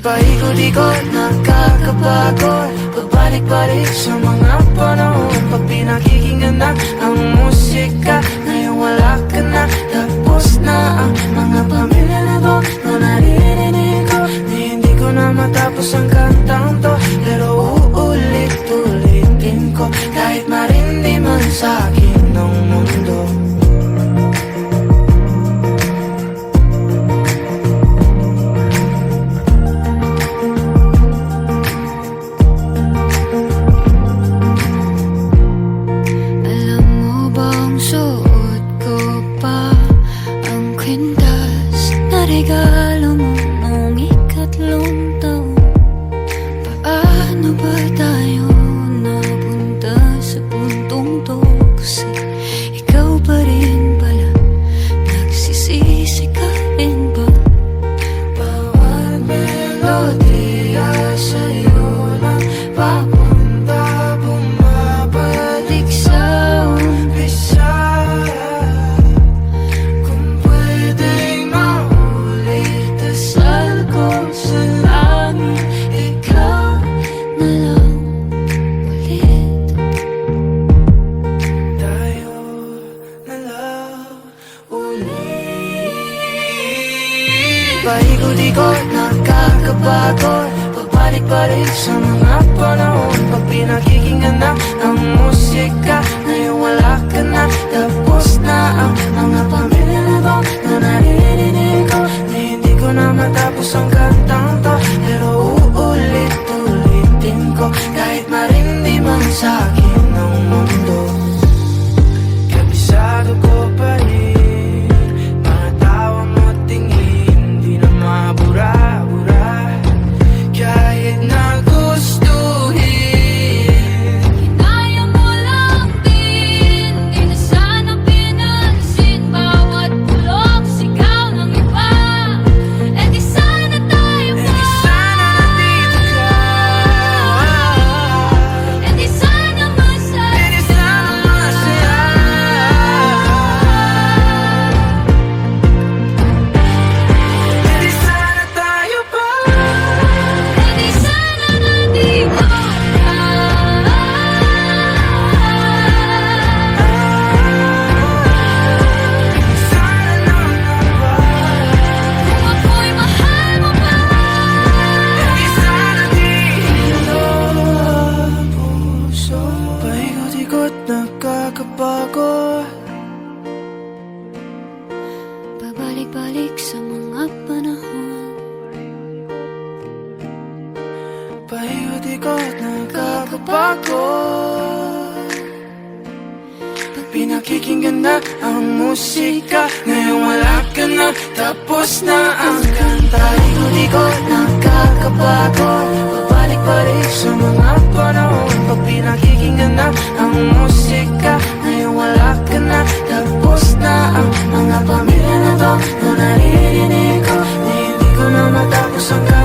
Paikot-ikot, nakakapagod, pabalik-balik sa mga panahon. Pag pinakikinggan na ang musika, ngayon wala ka na. Tapos na ang mga pamilya na to, na naririnig ko, na hindi ko na matapos ang kantang to. Pero uulit-ulitin ko, kahit marindi man sa akin ng mundo. Regalo mo noong ikatlong taon. Paano ba tayo napunta sa puntong to? Kasi ikaw pa rin pala, nagsisisi ka rin ba? Bawat melodiya sa'yo lang papunta, bumabalik sa umpisa. Paikot-ikot, nakakapagod, pabalik-balik sa mga panahon. Pag pinakikinggan na ang musika, ngayon wala ka na. Tapos na ang mga pamilya na to, na naririnig ko, na hindi ko na matapos ang kantang to. Pero uulit-ulitin ko, kahit marindi man sa akin ng mundo. Kabisado ko pa rin bura-bura, kahit na gustuhin. Kinaya mo lang din, di na sana pinansin bawat bulok, sigaw ng iba. E di sana tayo pa, di sana nandito ka. E di sana masaya, E di sana masaya. Nakakapagod, pabalik-balik sa mga panahon. paikot-ikot, nakakapagod. Pag pinakikinggan na ang musika, ngayon wala ka na. Tapos na ang kanta. Paikot-ikot, nakakapagod, pabalik-balik sa mga panahon. Pag pinakikinggan na ang musika, ngayon wala ka na. Tapos na ang mga pamilya na to, na naririnig ko, na hindi ko na matapos ang kanta.